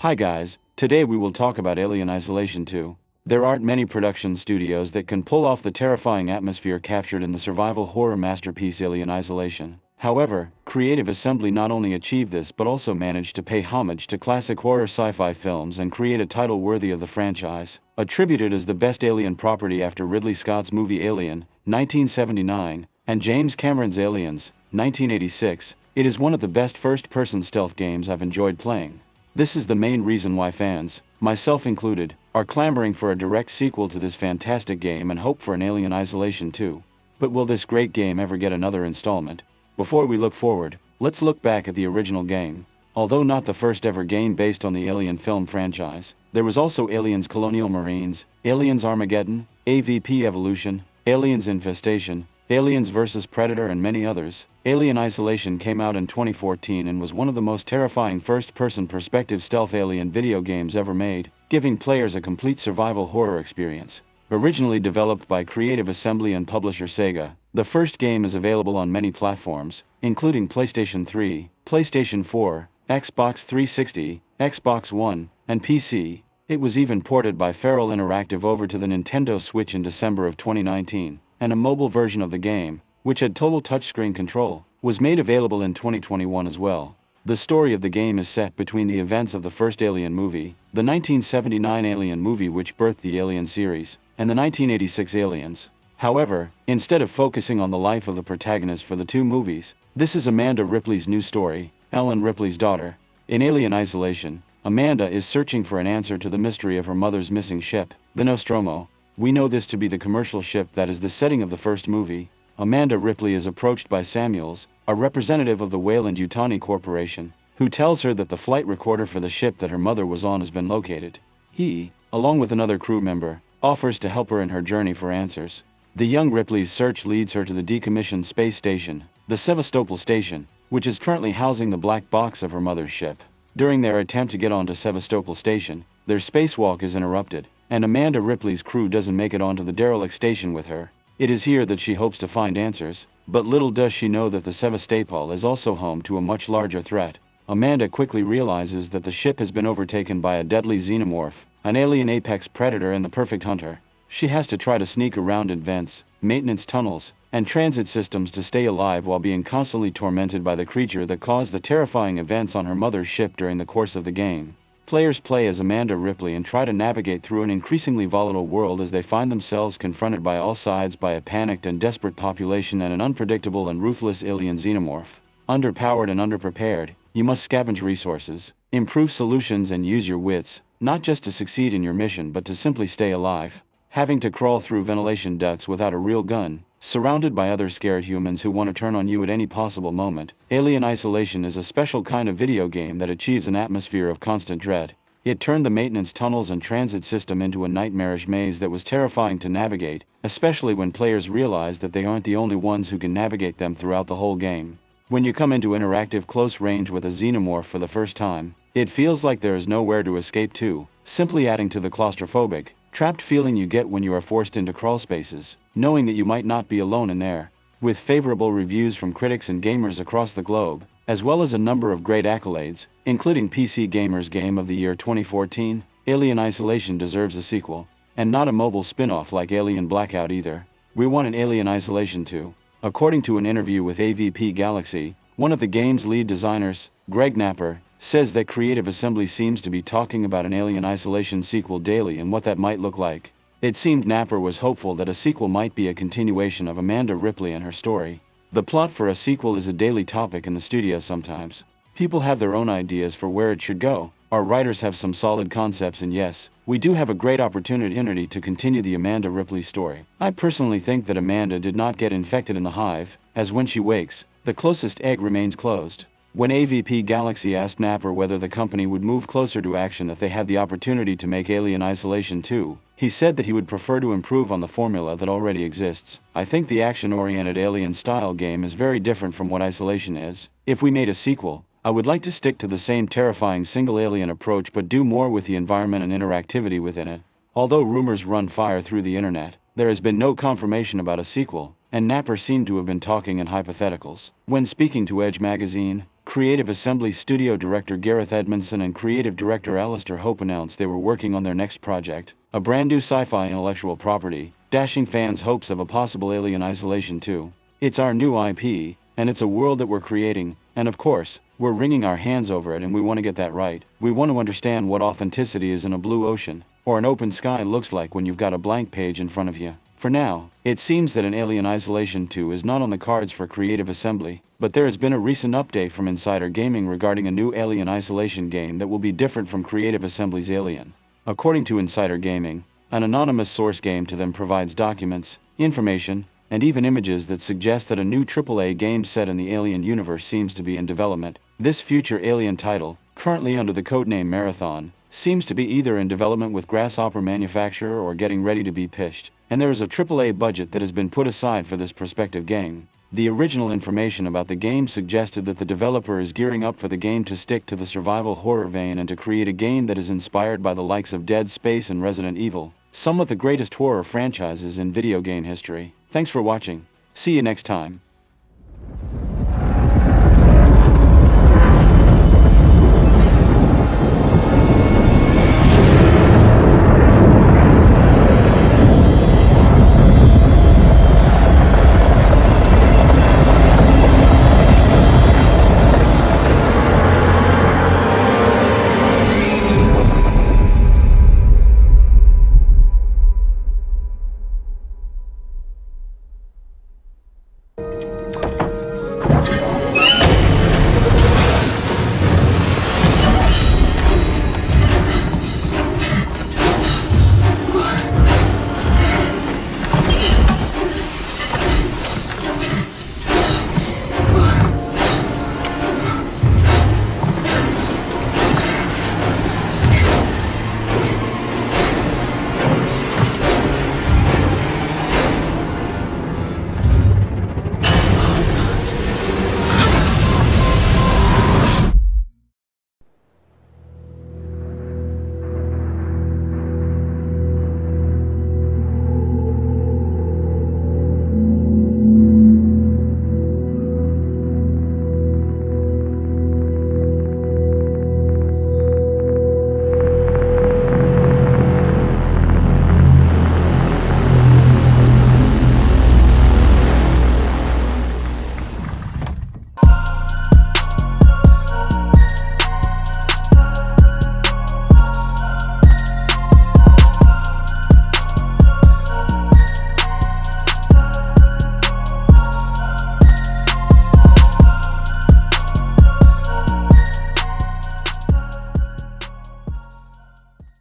Hi guys, today we will talk about Alien Isolation 2. There aren't many production studios that can pull off the terrifying atmosphere captured in the survival horror masterpiece Alien Isolation. However, Creative Assembly not only achieved this but also managed to pay homage to classic horror sci-fi films and create a title worthy of the franchise. Attributed as the best Alien property after Ridley Scott's movie Alien, 1979, and James Cameron's Aliens, 1986, it is one of the best first-person stealth games I've enjoyed playing. This is the main reason why fans, myself included, are clamoring for a direct sequel to this fantastic game and hope for an Alien Isolation 2. But will this great game ever get another installment? Before we look forward, let's look back at the original game. Although not the first ever game based on the Alien film franchise, there was also Aliens Colonial Marines, Aliens Armageddon, AVP Evolution, Aliens Infestation, Aliens vs. Predator and many others. Alien Isolation came out in 2014 and was one of the most terrifying first-person perspective stealth alien video games ever made, giving players a complete survival horror experience. Originally developed by Creative Assembly and publisher Sega, the first game is available on many platforms, including PlayStation 3, PlayStation 4, Xbox 360, Xbox One, and PC. It was even ported by Feral Interactive over to the Nintendo Switch in December of 2019, and a mobile version of the game, which had total touchscreen control, was made available in 2021 as well. The story of the game is set between the events of the first Alien movie, the 1979 Alien movie which birthed the Alien series, and the 1986 Aliens. However, instead of focusing on the life of the protagonist for the two movies, this is Amanda Ripley's new story, Ellen Ripley's daughter. In Alien Isolation, Amanda is searching for an answer to the mystery of her mother's missing ship, the Nostromo. We know this to be the commercial ship that is the setting of the first movie. Amanda Ripley is approached by Samuels, a representative of the Weyland-Yutani Corporation, who tells her that the flight recorder for the ship that her mother was on has been located. He, along with another crew member, offers to help her in her journey for answers. The young Ripley's search leads her to the decommissioned space station, the Sevastopol Station, which is currently housing the black box of her mother's ship. During their attempt to get onto Sevastopol Station, their spacewalk is interrupted, and Amanda Ripley's crew doesn't make it onto the derelict station with her. It is here that she hopes to find answers, but little does she know that the Sevastopol is also home to a much larger threat. Amanda quickly realizes that the ship has been overtaken by a deadly xenomorph, an alien apex predator and the perfect hunter. She has to try to sneak around in vents, maintenance tunnels, and transit systems to stay alive while being constantly tormented by the creature that caused the terrifying events on her mother's ship during the course of the game. Players play as Amanda Ripley and try to navigate through an increasingly volatile world as they find themselves confronted by all sides by a panicked and desperate population and an unpredictable and ruthless alien xenomorph. Underpowered and underprepared, you must scavenge resources, improve solutions and use your wits, not just to succeed in your mission but to simply stay alive. Having to crawl through ventilation ducts without a real gun, surrounded by other scared humans who want to turn on you at any possible moment, Alien Isolation is a special kind of video game that achieves an atmosphere of constant dread. It turned the maintenance tunnels and transit system into a nightmarish maze that was terrifying to navigate, especially when players realize that they aren't the only ones who can navigate them throughout the whole game. When you come into interactive close range with a xenomorph for the first time, it feels like there is nowhere to escape to, simply adding to the claustrophobic, trapped feeling you get when you are forced into crawl spaces, knowing that you might not be alone in there. With favorable reviews from critics and gamers across the globe, as well as a number of great accolades, including PC Gamer's Game of the Year 2014, Alien Isolation deserves a sequel, and not a mobile spin-off like Alien Blackout either. We want an Alien Isolation 2. According to an interview with AVP Galaxy, one of the game's lead designers, Greg Napper, says that Creative Assembly seems to be talking about an Alien Isolation sequel daily and what that might look like. It seemed Napper was hopeful that a sequel might be a continuation of Amanda Ripley and her story. The plot for a sequel is a daily topic in the studio sometimes. People have their own ideas for where it should go. Our writers have some solid concepts and yes, we do have a great opportunity to continue the Amanda Ripley story. I personally think that Amanda did not get infected in the hive, as when she wakes, the closest egg remains closed. When AVP Galaxy asked Napper whether the company would move closer to action if they had the opportunity to make Alien Isolation 2, he said that he would prefer to improve on the formula that already exists. I think the action-oriented Alien-style game is very different from what Isolation is. If we made a sequel, I would like to stick to the same terrifying single alien approach but do more with the environment and interactivity within it. Although rumors run fire through the internet, there has been no confirmation about a sequel, and Napper seemed to have been talking in hypotheticals. When speaking to Edge magazine, Creative Assembly studio director Gareth Edmondson and creative director Alistair Hope announced they were working on their next project, a brand new sci-fi intellectual property, dashing fans' hopes of a possible Alien Isolation 2. It's our new IP, and it's a world that we're creating, and of course, we're wringing our hands over it and we want to get that right. We want to understand what authenticity is in a blue ocean, or an open sky looks like when you've got a blank page in front of you. For now, it seems that an Alien Isolation 2 is not on the cards for Creative Assembly, but there has been a recent update from Insider Gaming regarding a new Alien Isolation game that will be different from Creative Assembly's Alien. According to Insider Gaming, an anonymous source game to them provides documents, information, and even images that suggest that a new AAA game set in the Alien universe seems to be in development. This future Alien title, currently under the codename Marathon, seems to be either in development with Grasshopper manufacturer or getting ready to be pitched, and there is a AAA budget that has been put aside for this prospective game. The original information about the game suggested that the developer is gearing up for the game to stick to the survival horror vein and to create a game that is inspired by the likes of Dead Space and Resident Evil, some of the greatest horror franchises in video game history. Thanks for watching. See you next time.